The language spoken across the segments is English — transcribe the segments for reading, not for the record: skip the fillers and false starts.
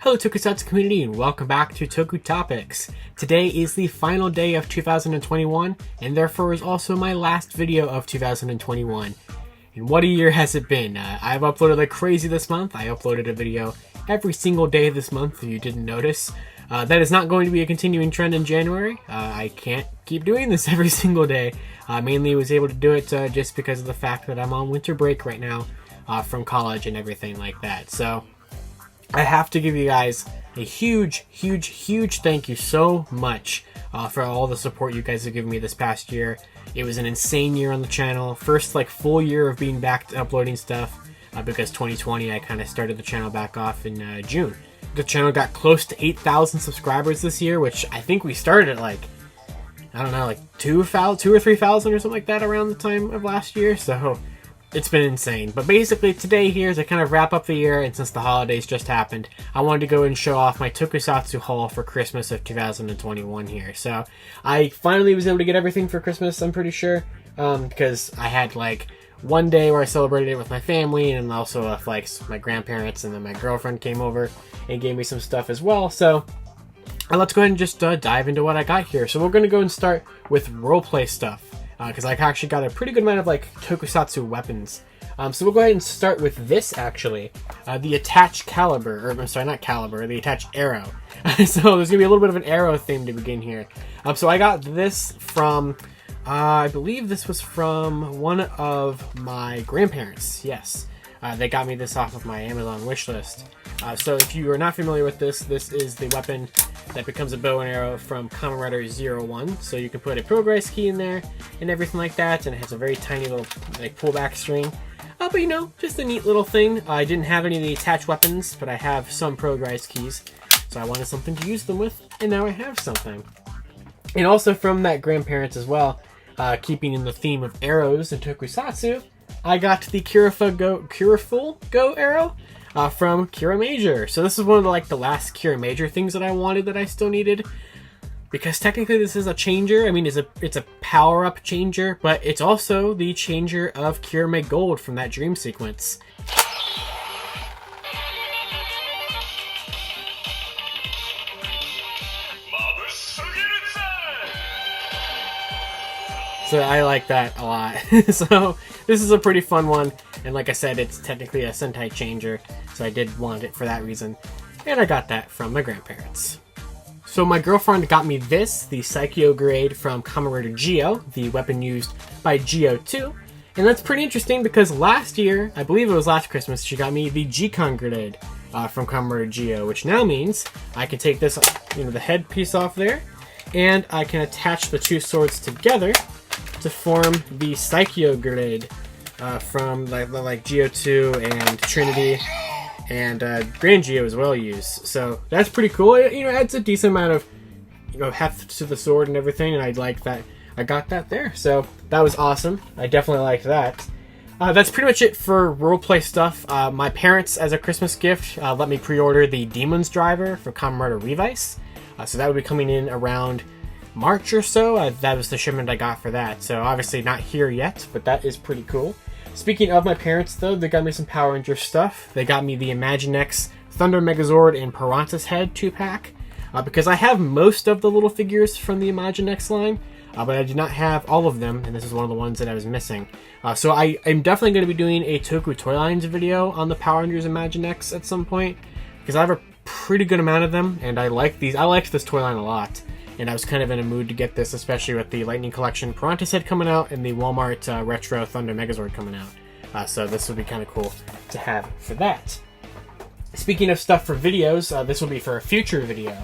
Hello Tokusatsu community and welcome back to Toku Topics. Today is the final day of 2021 and therefore is also my last video of 2021. And what a year has it been. I've uploaded like crazy this month. I uploaded a video every single day this month if you didn't notice. That is not going to be a continuing trend in January. I can't keep doing this every single day. Mainly was able to do it just because of the fact that I'm on winter break right now from college and everything like that. So I have to give you guys a huge thank you so much for all the support you guys have given me this past year. It was an insane year on the channel. First like full year of being back to uploading stuff because 2020 I kind of started the channel back off in June. The channel got close to 8,000 subscribers this year, which I think we started at like, I don't know, like 2,000 or 3,000 or something like that around the time of last year. So it's been insane. But basically today here to kind of wrap up the year, and since the holidays just happened, I wanted to go and show off my Tokusatsu haul for Christmas of 2021 here. So I finally was able to get everything for Christmas, I'm pretty sure, because I had like one day where I celebrated it with my family and also with like my grandparents, and then my girlfriend came over and gave me some stuff as well. So let's go ahead and just dive into what I got here. So we're going to go and start with roleplay stuff. Because I actually got a pretty good amount of like Tokusatsu weapons. So we'll go ahead and start with this actually. The attached caliber, or I'm sorry, not caliber, the attached arrow. So there's going to be a little bit of an arrow theme to begin here. So I got this from, I believe this was from one of my grandparents, yes. They got me this off of my Amazon wishlist. So if you are not familiar with this, this is the weapon that becomes a bow and arrow from Kamen Rider 01. So you can put a progress key in there and everything like that, and it has a very tiny little like pullback string. But you know, just a neat little thing. I didn't have any of the attached weapons, but I have some progress keys. So I wanted something to use them with, and now I have something. And also from that grandparents as well, keeping in the theme of arrows and Tokusatsu, I got the Curaful Go arrow from Kira Major. So this is one of the last Kira Major things that I wanted that I still needed, because technically this is a changer. I mean, it's a power-up changer, but it's also the changer of Kira Gold from that dream sequence. So I like that a lot. So this is a pretty fun one, and like I said, it's technically a Sentai changer, so I did want it for that reason, and I got that from my grandparents. So my girlfriend got me this, the Psycho Grade from Kamen Rider Geo, the weapon used by Geo 2, and that's pretty interesting because last year, I believe it was last Christmas, she got me the G-Con Grade from Kamen Rider Geo, which now means I can take this, the headpiece off there, and I can attach the two swords together to form the Psycho Grade from like Geo 2 and Trinity and Grand Geo as well use. So that's pretty cool. It adds a decent amount of heft to the sword and everything, and I like that I got that there. So that was awesome. I definitely liked that. That's pretty much it for roleplay stuff. My parents, as a Christmas gift, let me pre-order the Demons Driver for Kamen Rider Revice. So that would be coming in around March or so. That was the shipment I got for that. So obviously not here yet, but that is pretty cool. Speaking of my parents though, they got me some Power Ranger stuff. They got me the Imaginext Thunder Megazord and Piranha's Head 2-pack. Because I have most of the little figures from the Imaginext line, but I did not have all of them, and this is one of the ones that I was missing. So I'm definitely going to be doing a Toku Toy Lines video on the Power Rangers Imaginext at some point, because I have a pretty good amount of them, and I like these. I liked this toy line a lot. And I was kind of in a mood to get this, especially with the Lightning Collection Piranha's Head coming out and the Walmart Retro Thunder Megazord coming out. So this would be kind of cool to have for that. Speaking of stuff for videos, this will be for a future video.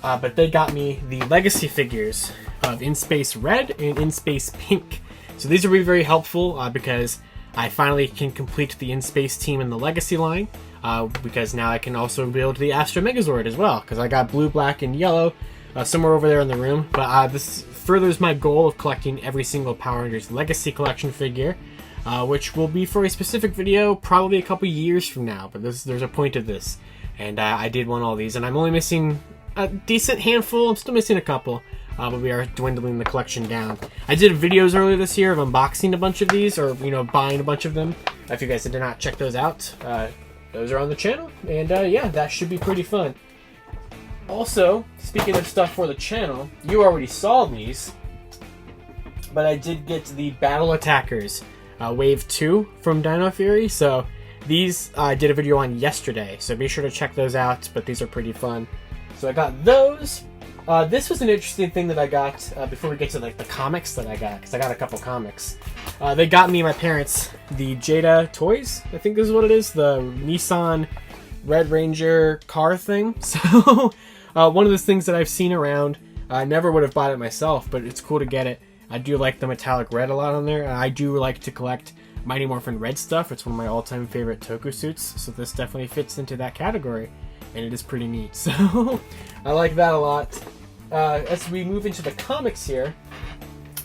But they got me the Legacy figures of In Space Red and In Space Pink. So these will be very helpful because I finally can complete the In Space team in the Legacy line. Because now I can also build the Astro Megazord as well, because I got blue, black, and yellow somewhere over there in the room. But this furthers my goal of collecting every single Power Rangers Legacy Collection figure, which will be for a specific video probably a couple years from now. But there's a point to this, and I did want all these, and I'm only missing a decent handful. I'm still missing a couple, but we are dwindling the collection down. I did videos earlier this year of unboxing a bunch of these, or buying a bunch of them. If you guys did not check those out, those are on the channel. And yeah, that should be pretty fun. Also, speaking of stuff for the channel, you already saw these, but I did get the Battle Attackers Wave 2 from Dino Fury. So these I did a video on yesterday, so be sure to check those out, but these are pretty fun. So I got those. This was an interesting thing that I got before we get to like the comics that I got, because I got a couple comics. They got me and my parents the Jada Toys, I think this is what it is, the Nissan Red Ranger car thing. So one of those things that I've seen around. I never would have bought it myself, but it's cool to get it. I do like the metallic red a lot on there, and I do like to collect Mighty Morphin Red stuff. It's one of my all-time favorite Toku suits, so this definitely fits into that category, and it is pretty neat. So I like that a lot. As we move into the comics here,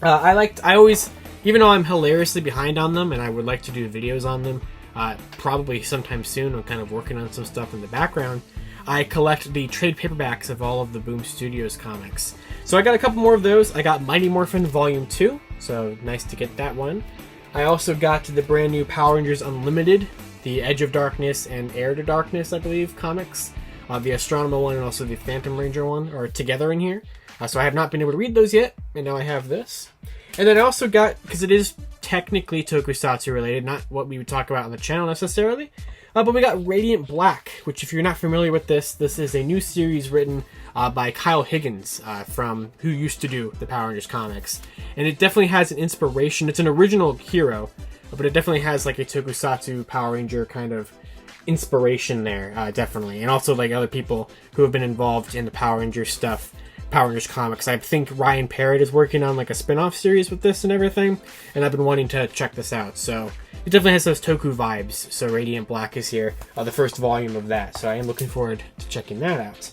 I always, even though I'm hilariously behind on them and I would like to do videos on them probably sometime soon, I'm kind of working on some stuff in the background, I collect the trade paperbacks of all of the Boom Studios comics. So I got a couple more of those. I got Mighty Morphin Volume 2, so nice to get that one. I also got the brand new Power Rangers Unlimited, the Edge of Darkness and Heir to Darkness, I believe, comics. The Astronomer one and also the Phantom Ranger one are together in here. So I have not been able to read those yet, and now I have this. And then I also got, because it is technically Tokusatsu related, not what we would talk about on the channel necessarily, but we got Radiant Black, which if you're not familiar with this is a new series written by Kyle Higgins, from who used to do the Power Rangers comics. And it definitely has an inspiration. It's an original hero, but it definitely has like a Tokusatsu Power Ranger kind of inspiration there, definitely. And also like other people who have been involved in the Power Rangers stuff, Power Rangers comics. I think Ryan Parrott is working on like a spin-off series with this and everything, and I've been wanting to check this out. So it definitely has those Toku vibes. So Radiant Black is here, the first volume of that. So I am looking forward to checking that out.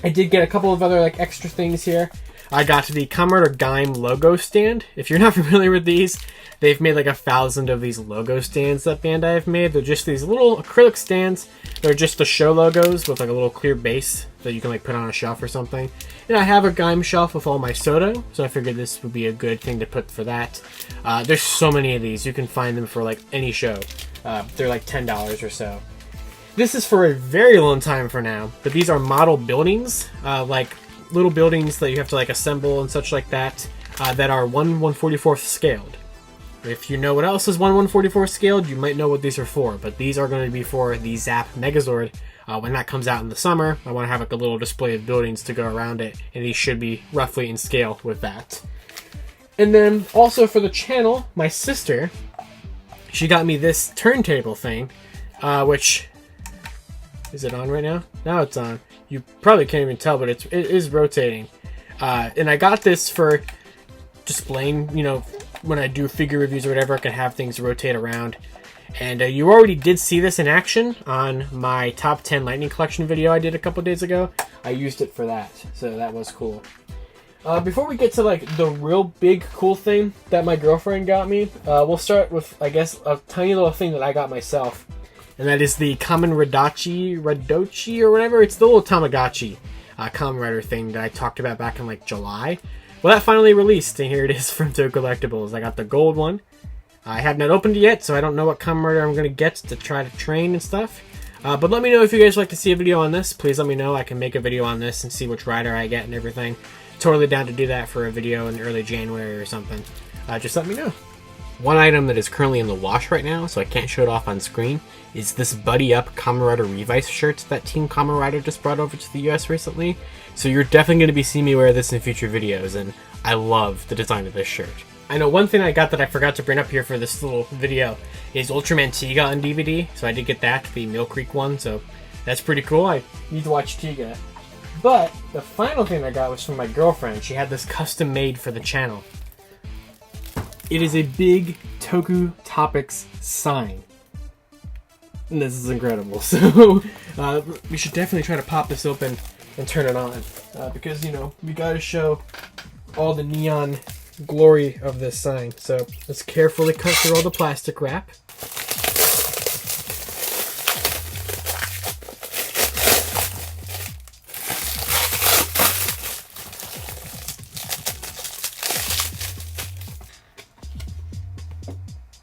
I did get a couple of other like extra things here. I got the Kamen Gaim logo stand. If you're not familiar with these, they've made like 1,000 of these logo stands that Bandai have made. They're just these little acrylic stands. They're just the show logos with like a little clear base that you can like put on a shelf or something. And I have a Gaim shelf with all my Soto, so I figured this would be a good thing to put for that. There's so many of these. You can find them for like any show. They're like $10 or so. This is for a very long time for now, but these are model buildings, like little buildings that you have to like assemble and such like that, that are 1/144th scaled. If you know what else is 1/144th scaled, you might know what these are for, but these are going to be for the Zap Megazord. When that comes out in the summer, I want to have like a little display of buildings to go around it, and these should be roughly in scale with that. And then also for the channel, my sister, she got me this turntable thing, which, is it on right now? Now it's on. You probably can't even tell, but it is rotating. And I got this for displaying, you know, when I do figure reviews or whatever, I can have things rotate around. And you already did see this in action on my top 10 Lightning Collection video I did a couple days ago. I used it for that, so that was cool. Before we get to like the real big cool thing that my girlfriend got me, we'll start with, I guess, a tiny little thing that I got myself. And that is the Kamen Ridochi or whatever. It's the little Tamagotchi Kamen Rider thing that I talked about back in like July. Well, that finally released, and here it is from Toku Collectibles. I got the gold one. I have not opened it yet, so I don't know what Kamen Rider I'm going to get to try to train and stuff. But let me know if you guys would like to see a video on this. Please let me know. I can make a video on this and see which rider I get and everything. Totally down to do that for a video in early January or something. Just let me know. One item that is currently in the wash right now, so I can't show it off on screen, is this Buddy Up Kamen Rider Revice shirt that Team Kamen Rider just brought over to the US recently. So you're definitely going to be seeing me wear this in future videos, and I love the design of this shirt. I know one thing I got that I forgot to bring up here for this little video is Ultraman Tiga on DVD, so I did get that, the Mill Creek one, so that's pretty cool. I need to watch Tiga. But the final thing I got was from my girlfriend. She had this custom made for the channel. It is a big Toku Topics sign. And this is incredible. So we should definitely try to pop this open and turn it on. Because, you know, we gotta show all the neon glory of this sign. So let's carefully cut through all the plastic wrap.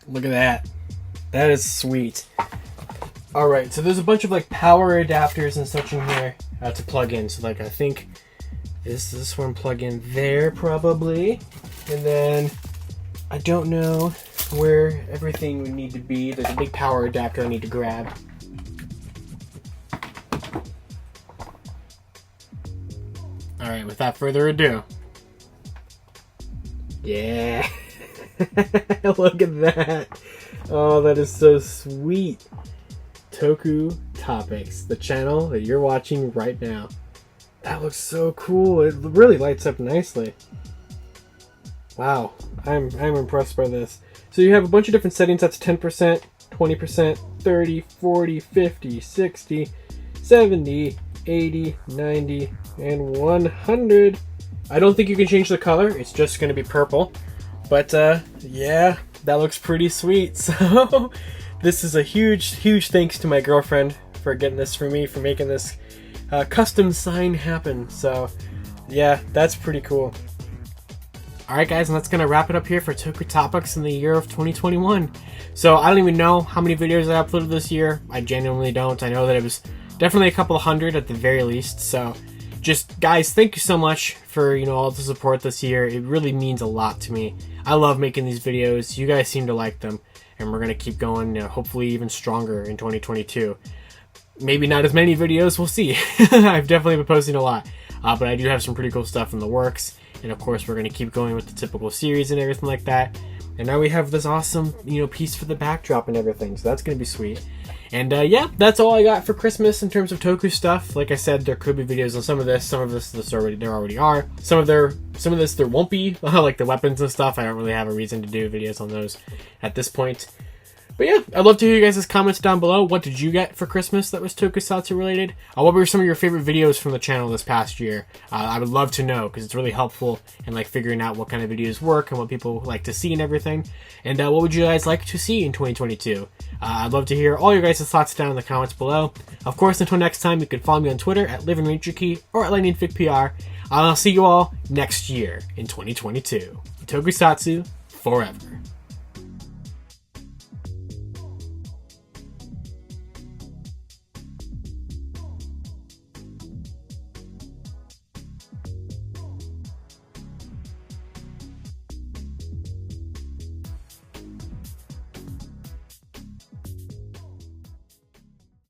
Look at that. That is sweet. Alright, so there's a bunch of like power adapters and such in here to plug in. So like I think this one plug in there probably. And then I don't know where everything would need to be. There's a big power adapter I need to grab. Alright, without further ado. Yeah. Look at that. Oh, that is so sweet. Toku Topics, the channel that you're watching right now. That looks so cool. It really lights up nicely. Wow, I'm impressed by this. So you have a bunch of different settings. That's 10%, 20%, 30, 40, 50, 60, 70, 80, 90, and 100. I don't think you can change the color. It's just going to be purple. But yeah, that looks pretty sweet. So this is a huge thanks to my girlfriend for getting this for me, for making this custom sign happen. So yeah, that's pretty cool. Alright guys, and that's going to wrap it up here for Toku Topics in the year of 2021. So I don't even know how many videos I uploaded this year. I genuinely don't. I know that it was definitely a couple hundred at the very least. So just guys, thank you so much for, you know, all the support this year. It really means a lot to me. I love making these videos. You guys seem to like them. And we're going to keep going, hopefully even stronger in 2022. Maybe not as many videos, we'll see. I've definitely been posting a lot. But I do have some pretty cool stuff in the works. And of course, we're going to keep going with the typical series and everything like that. And now we have this awesome, piece for the backdrop and everything. So that's going to be sweet. And yeah, that's all I got for Christmas in terms of Toku stuff. Like I said, there could be videos on some of this. Some of this there already are. Some of this there won't be, like the weapons and stuff. I don't really have a reason to do videos on those at this point. But yeah, I'd love to hear you guys' comments down below. What did you get for Christmas that was Tokusatsu related? What were some of your favorite videos from the channel this past year? I would love to know, because it's really helpful in like figuring out what kind of videos work and what people like to see and everything. And what would you guys like to see in 2022? I'd love to hear all your guys' thoughts down in the comments below. Of course, until next time, you can follow me on Twitter at LiveandReadYourKey or at LightningFigPR. I'll see you all next year in 2022. Tokusatsu forever.